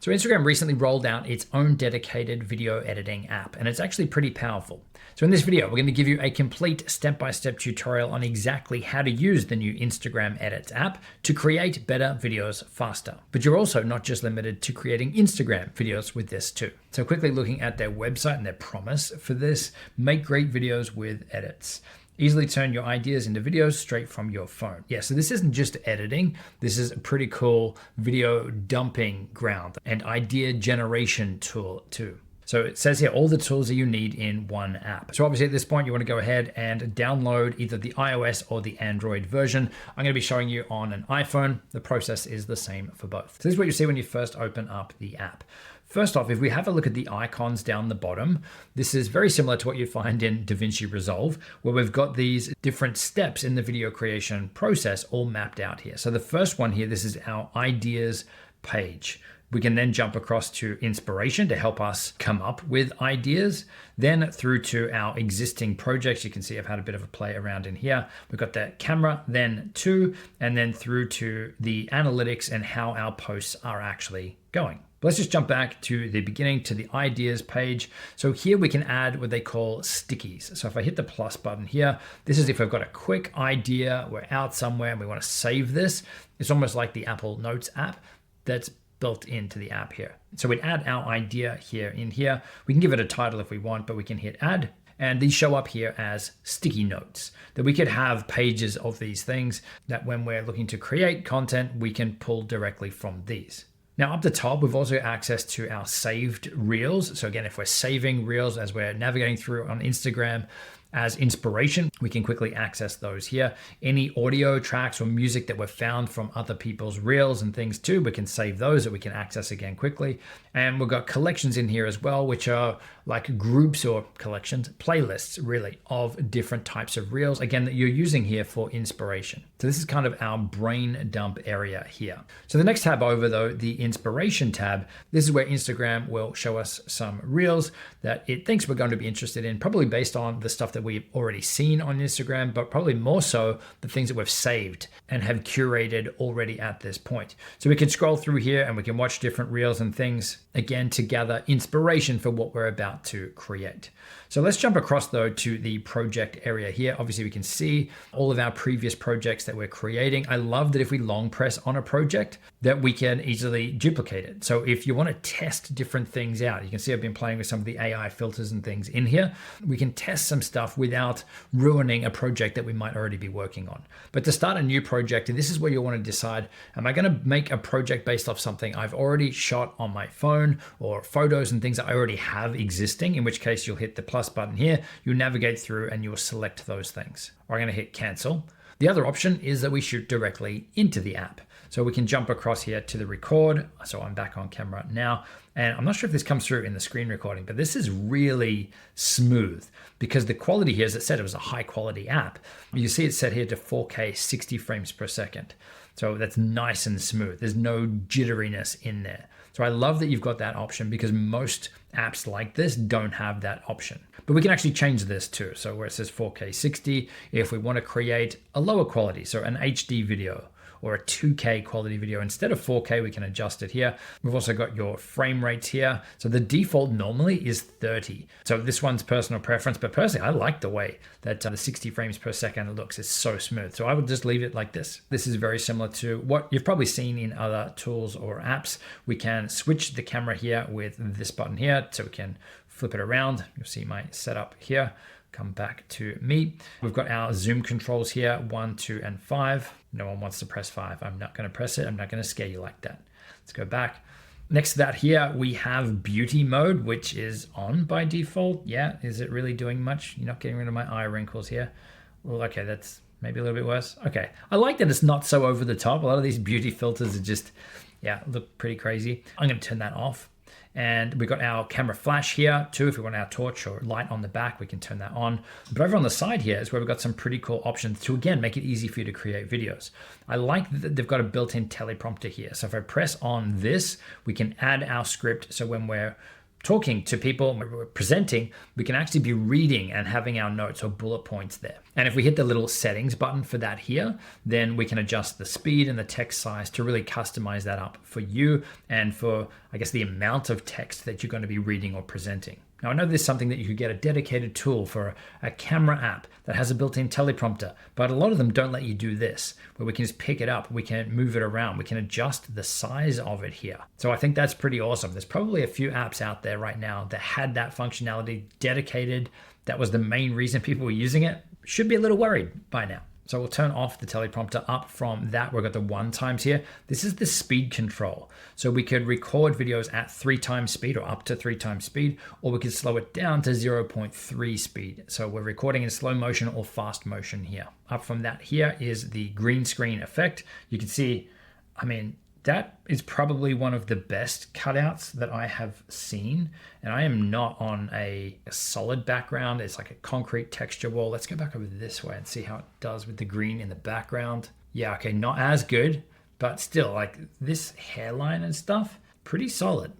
So Instagram recently rolled out its own dedicated video editing app, and it's actually pretty powerful. So in this video, we're going to give you a complete step-by-step tutorial on exactly how to use the new Instagram Edits app to create better videos faster. But you're also not just limited to creating Instagram videos with this too. So quickly looking at their website and their promise for this, make great videos with edits. Easily turn your ideas into videos straight from your phone. Yeah, so this isn't just editing. This is a pretty cool video dumping ground and idea generation tool too. So it says here all the tools that you need in one app. So obviously at this point, you want to go ahead and download either the iOS or the Android version. I'm going to be showing you on an iPhone. The process is the same for both. So this is what you see when you first open up the app. First off, if we have a look at the icons down the bottom, this is very similar to what you find in DaVinci Resolve, where we've got these different steps in the video creation process all mapped out here. So the first one here, this is our ideas page. We can then jump across to inspiration to help us come up with ideas. Then through to our existing projects. You can see I've had a bit of a play around in here. We've got the camera, then two, and then through to the analytics and how our posts are actually going. Let's just jump back to the beginning to the ideas page. So here we can add what they call stickies. So if I hit the plus button here, this is if I've got a quick idea, we're out somewhere and we want to save this. It's almost like the Apple Notes app that's built into the app here. So we'd add our idea here in here. We can give it a title if we want, but we can hit add. And these show up here as sticky notes that we could have pages of these things that when we're looking to create content, we can pull directly from these. Now up the top, we've also got access to our saved reels. So again, if we're saving reels as we're navigating through on Instagram as inspiration, we can quickly access those here. Any audio tracks or music that were found from other people's reels and things too, we can save those that we can access again quickly. And we've got collections in here as well, which are like groups or collections, playlists really, of different types of reels, again, that you're using here for inspiration. So this is kind of our brain dump area here. So the next tab over though, the inspiration tab, this is where Instagram will show us some reels that it thinks we're going to be interested in, probably based on the stuff that we've already seen on Instagram, but probably more so the things that we've saved and have curated already at this point. So we can scroll through here and we can watch different reels and things, again, to gather inspiration for what we're about to create. So let's jump across though to the project area here. Obviously we can see all of our previous projects that we're creating. I love that if we long press on a project that we can easily duplicate it. So if you want to test different things out, you can see I've been playing with some of the AI filters and things in here. We can test some stuff without ruining a project that we might already be working on. But to start a new project, this is where you want to decide, am I going to make a project based off something I've already shot on my phone or photos and things that I already have existing, in which case you'll hit the plus button here, you'll navigate through and you'll select those things. I'm going to hit cancel. The other option is that we shoot directly into the app. So we can jump across here to the record. So I'm back on camera now. And I'm not sure if this comes through in the screen recording, but this is really smooth because the quality here, as it said, it was a high quality app. You see it's set here to 4K 60 frames per second. So that's nice and smooth. There's no jitteriness in there. So I love that you've got that option because most apps like this don't have that option. But we can actually change this too. So where it says 4K 60, if we want to create a lower quality, so an HD video or a 2K quality video, instead of 4K, we can adjust it here. We've also got your frame rates here. So the default normally is 30. So this one's personal preference, but personally, I like the way that the 60 frames per second looks. It's so smooth. So I would just leave it like this. This is very similar to what you've probably seen in other tools or apps. We can switch the camera here with this button here. So we can flip it around. You'll see my setup here. Come back to me. We've got our zoom controls here, 1, 2, and 5. No one wants to press 5. I'm not going to press it. I'm not going to scare you like that. Let's go back. Next to that here, we have beauty mode, which is on by default. Yeah, is it really doing much? You're not getting rid of my eye wrinkles here. Well, okay, that's maybe a little bit worse. Okay, I like that it's not so over the top. A lot of these beauty filters are just, yeah, look pretty crazy. I'm going to turn that off. And we've got our camera flash here too. If we want our torch or light on the back, we can turn that on. But over on the side here is where we've got some pretty cool options to, again, make it easy for you to create videos. I like that they've got a built-in teleprompter here. So if I press on this, we can add our script. So when we're talking to people, when we're presenting, we can actually be reading and having our notes or bullet points there. And if we hit the little settings button for that here, then we can adjust the speed and the text size to really customize that up for you and for, I guess, the amount of text that you're going to be reading or presenting. Now, I know there's something that you could get a dedicated tool for a camera app that has a built-in teleprompter, but a lot of them don't let you do this, where we can just pick it up, we can move it around, we can adjust the size of it here. So I think that's pretty awesome. There's probably a few apps out there right now that had that functionality dedicated. That was the main reason people were using it. Should be a little worried by now. So we'll turn off the teleprompter. Up from that, we've got the 1 times here. This is the speed control. So we could record videos at 3 times speed or up to 3 times speed, or we could slow it down to 0.3 speed. So we're recording in slow motion or fast motion here. Up from that here is the green screen effect. You can see, I mean, that is probably one of the best cutouts that I have seen. And I am not on a solid background. It's like a concrete texture wall. Let's go back over this way and see how it does with the green in the background. Yeah, okay, not as good, but still, like this hairline and stuff, pretty solid.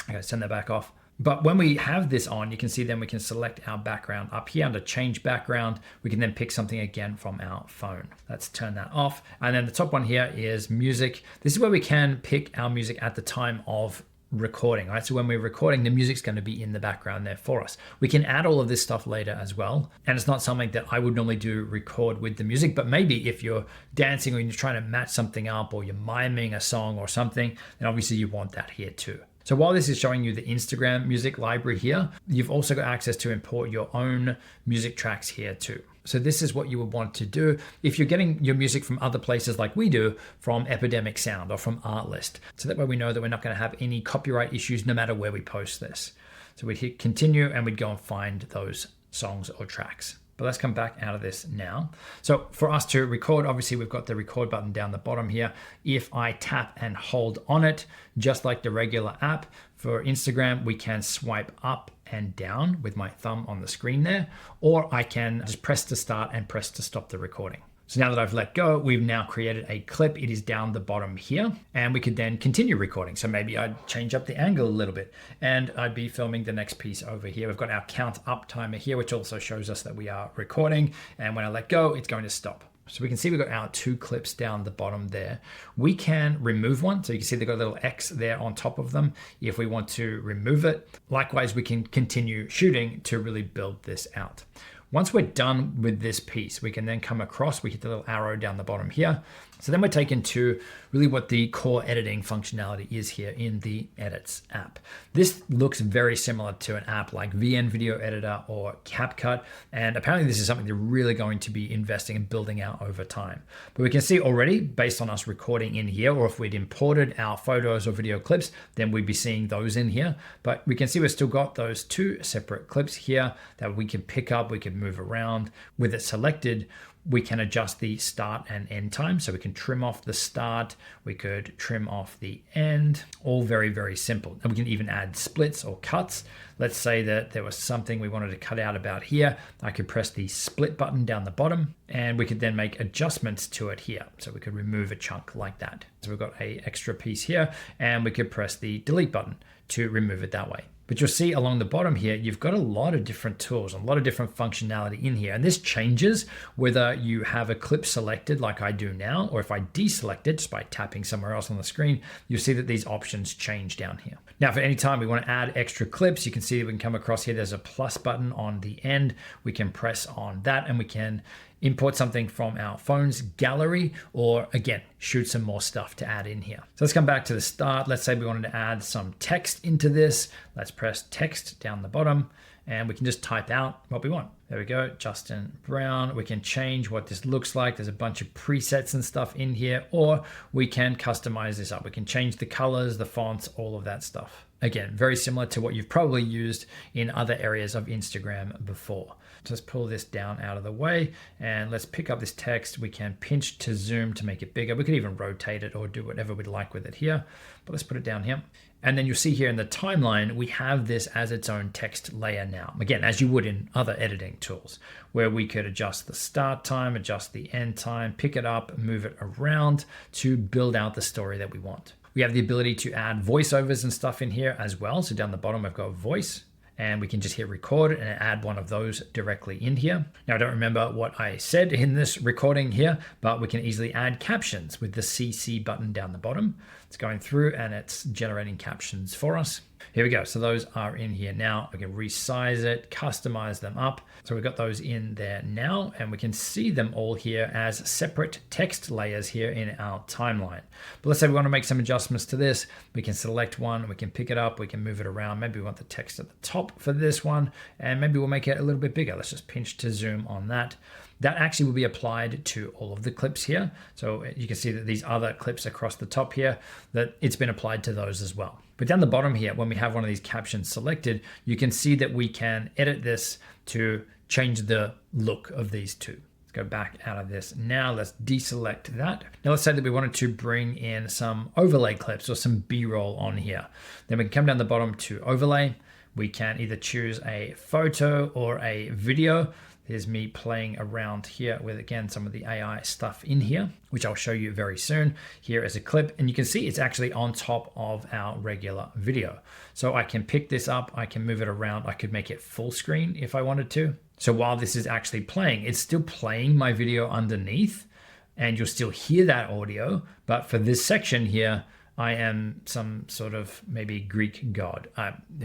Okay, send that back off. But when we have this on, you can see then we can select our background up here under change background. We can then pick something again from our phone. Let's turn that off. And then the top one here is music. This is where we can pick our music at the time of recording, right? So when we're recording, the music's going to be in the background there for us. We can add all of this stuff later as well. And it's not something that I would normally do, record with the music, but maybe if you're dancing or you're trying to match something up or you're miming a song or something, then obviously you want that here too. So while this is showing you the Instagram music library here, you've also got access to import your own music tracks here too. So this is what you would want to do if you're getting your music from other places like we do, from Epidemic Sound or from Artlist. So that way we know that we're not going to have any copyright issues no matter where we post this. So we'd hit continue and we'd go and find those songs or tracks. But let's come back out of this now. So for us to record, obviously we've got the record button down the bottom here. If I tap and hold on it, just like the regular app, for Instagram, we can swipe up and down with my thumb on the screen there, or I can just press to start and press to stop the recording. So now that I've let go, we've now created a clip. It is down the bottom here, and we could then continue recording. So maybe I'd change up the angle a little bit and I'd be filming the next piece over here. We've got our count up timer here, which also shows us that we are recording. And when I let go, it's going to stop. So we can see we've got our 2 clips down the bottom there. We can remove one. So you can see they've got a little X there on top of them if we want to remove it. Likewise, we can continue shooting to really build this out. Once we're done with this piece, we can then come across, we hit the little arrow down the bottom here. So then we're taken to really what the core editing functionality is here in the Edits app. This looks very similar to an app like VN Video Editor or CapCut. And apparently this is something they're really going to be investing and building out over time. But we can see already, based on us recording in here, or if we'd imported our photos or video clips, then we'd be seeing those in here. But we can see we've still got those 2 separate clips here that we can pick up, we can move around. With it selected, we can adjust the start and end time. So we can trim off the start, we could trim off the end, all very, very simple. And we can even add splits or cuts. Let's say that there was something we wanted to cut out about here. I could press the split button down the bottom and we could then make adjustments to it here. So we could remove a chunk like that. So we've got an extra piece here and we could press the delete button to remove it that way. But you'll see along the bottom here, you've got a lot of different tools, a lot of different functionality in here. And this changes whether you have a clip selected like I do now, or if I deselect it just by tapping somewhere else on the screen, you'll see that these options change down here. Now, for any time we want to add extra clips, you can see we can come across here. There's a plus button on the end. We can press on that and we can import something from our phone's gallery, or again, shoot some more stuff to add in here. So let's come back to the start. Let's say we wanted to add some text into this. Let's press text down the bottom and we can just type out what we want. There we go, Justin Brown. We can change what this looks like. There's a bunch of presets and stuff in here, or we can customize this up. We can change the colors, the fonts, all of that stuff. Again, very similar to what you've probably used in other areas of Instagram before. Just pull this down out of the way and let's pick up this text. We can pinch to zoom to make it bigger. We could even rotate it or do whatever we'd like with it here, but let's put it down here. And then you'll see here in the timeline, we have this as its own text layer now. Again, as you would in other editing tools, where we could adjust the start time, adjust the end time, pick it up, move it around to build out the story that we want. We have the ability to add voiceovers and stuff in here as well. So down the bottom, I've got voice. and we can just hit record and add one of those directly in here. Now, I don't remember what I said in this recording here, but we can easily add captions with the CC button down the bottom. It's going through and it's generating captions for us. Here we go. So those are in here now. We can resize it, customize them up. So we've got those in there now, and we can see them all here as separate text layers here in our timeline. But let's say we want to make some adjustments to this. We can select one, we can pick it up, we can move it around. Maybe we want the text at the top for this one, and maybe we'll make it a little bit bigger. Let's just pinch to zoom on that. That actually will be applied to all of the clips here. So you can see that these other clips across the top here, that it's been applied to those as well. But down the bottom here, when we have one of these captions selected, you can see that we can edit this to change the look of these two. Let's go back out of this. Now let's deselect that. Now let's say that we wanted to bring in some overlay clips or some B-roll on here. Then we can come down the bottom to overlay. We can either choose a photo or a video. Here's me playing around here with, again, some of the AI stuff in here, which I'll show you very soon. Here is a clip, and you can see it's actually on top of our regular video. So I can pick this up, I can move it around, I could make it full screen if I wanted to. So while this is actually playing, it's still playing my video underneath, and you'll still hear that audio. But for this section here, I am some sort of maybe Greek god,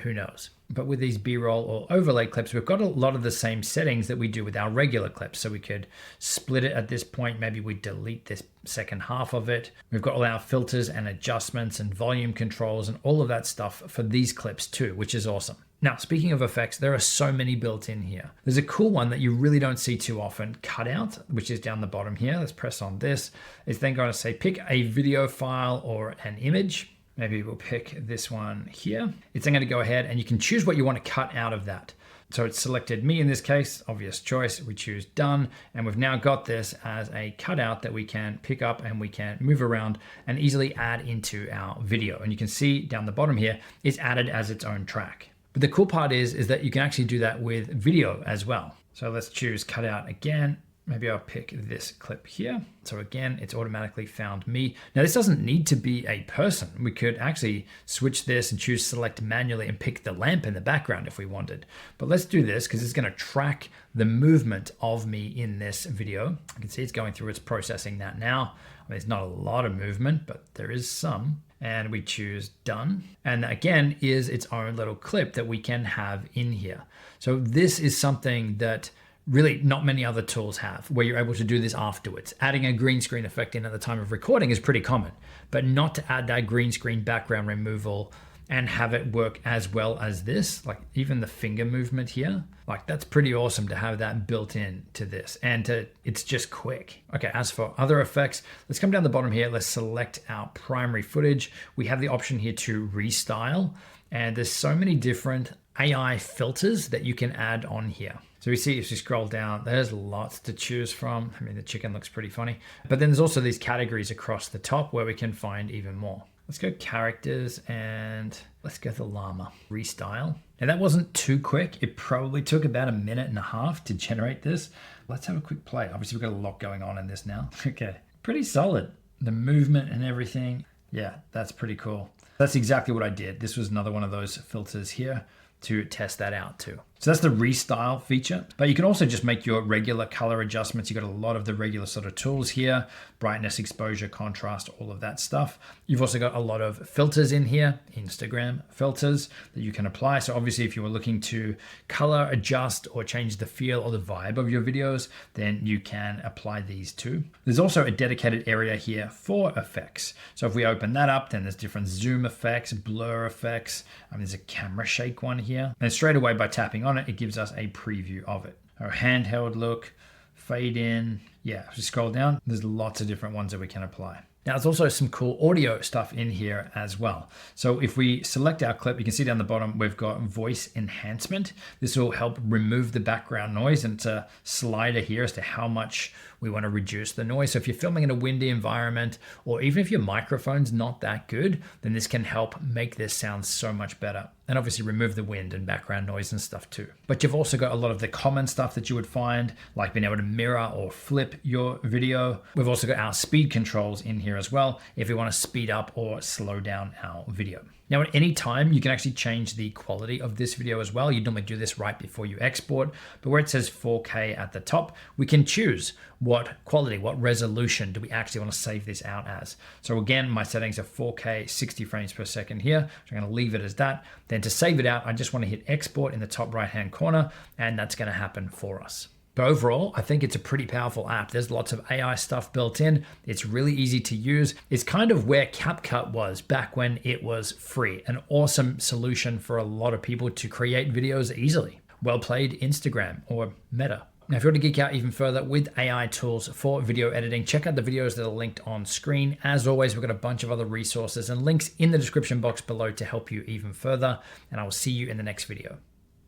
who knows. But with these B-roll or overlay clips, we've got a lot of the same settings that we do with our regular clips. So we could split it at this point. Maybe we delete this second half of it. We've got all our filters and adjustments and volume controls and all of that stuff for these clips too, which is awesome. Now, speaking of effects, there are so many built in here. There's a cool one that you really don't see too often, Cutout, which is down the bottom here. Let's press on this. It's then going to say, pick a video file or an image. Maybe we'll pick this one here. It's then going to go ahead and you can choose what you want to cut out of that. So it's selected me in this case, obvious choice. We choose done, and we've now got this as a cutout that we can pick up and we can move around and easily add into our video. And you can see down the bottom here, it's added as its own track. But the cool part is that you can actually do that with video as well. So let's choose cutout again. Maybe I'll pick this clip here. So again, it's automatically found me. Now this doesn't need to be a person. We could actually switch this and choose select manually and pick the lamp in the background if we wanted. But let's do this because it's going to track the movement of me in this video. You can see it's going through, it's processing that now. I mean, it's not a lot of movement, but there is some. And we choose done. And again, is its own little clip that we can have in here. So this is something that really not many other tools have, where you're able to do this afterwards. Adding a green screen effect in at the time of recording is pretty common, but not to add that green screen background removal and have it work as well as this, like even the finger movement here, like that's pretty awesome to have that built in to this, and it's just quick. Okay, as for other effects, let's come down the bottom here. Let's select our primary footage. We have the option here to restyle, and there's so many different AI filters that you can add on here. So we see if you scroll down, there's lots to choose from. I mean, the chicken looks pretty funny, but then there's also these categories across the top where we can find even more. Let's go characters and let's go the llama restyle. And that wasn't too quick. It probably took about 1.5 minutes to generate this. Let's have a quick play. Obviously we've got a lot going on in this now. Okay, pretty solid. The movement and everything. Yeah, that's pretty cool. That's exactly what I did. This was another one of those filters here to test that out too. So that's the restyle feature, but you can also just make your regular color adjustments. You've got a lot of the regular sort of tools here, brightness, exposure, contrast, all of that stuff. You've also got a lot of filters in here, Instagram filters that you can apply. So obviously if you were looking to color adjust or change the feel or the vibe of your videos, then you can apply these too. There's also a dedicated area here for effects. So if we open that up, then there's different zoom effects, blur effects. There's a camera shake one here. And straight away by tapping on it, it gives us a preview of it. Our handheld look, fade in. Yeah, if you scroll down, there's lots of different ones that we can apply. Now, there's also some cool audio stuff in here as well. So if we select our clip, you can see down the bottom, we've got voice enhancement. This will help remove the background noise, and it's a slider here as to how much we want to reduce the noise. So if you're filming in a windy environment, or even if your microphone's not that good, then this can help make this sound so much better. And obviously remove the wind and background noise and stuff too. But you've also got a lot of the common stuff that you would find, like being able to mirror or flip your video. We've also got our speed controls in here here as well if we want to speed up or slow down our video. Now, at any time, you can actually change the quality of this video as well. You normally do this right before you export, but where it says 4K at the top, we can choose what quality, what resolution do we actually want to save this out as. So again, my settings are 4K, 60 frames per second here. So I'm going to leave it as that. Then to save it out, I just want to hit export in the top right-hand corner, and that's going to happen for us. But overall, I think it's a pretty powerful app. There's lots of AI stuff built in. It's really easy to use. It's kind of where CapCut was back when it was free. An awesome solution for a lot of people to create videos easily. Well played, Instagram or Meta. Now, if you want to geek out even further with AI tools for video editing, check out the videos that are linked on screen. As always, we've got a bunch of other resources and links in the description box below to help you even further. And I will see you in the next video.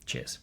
Cheers.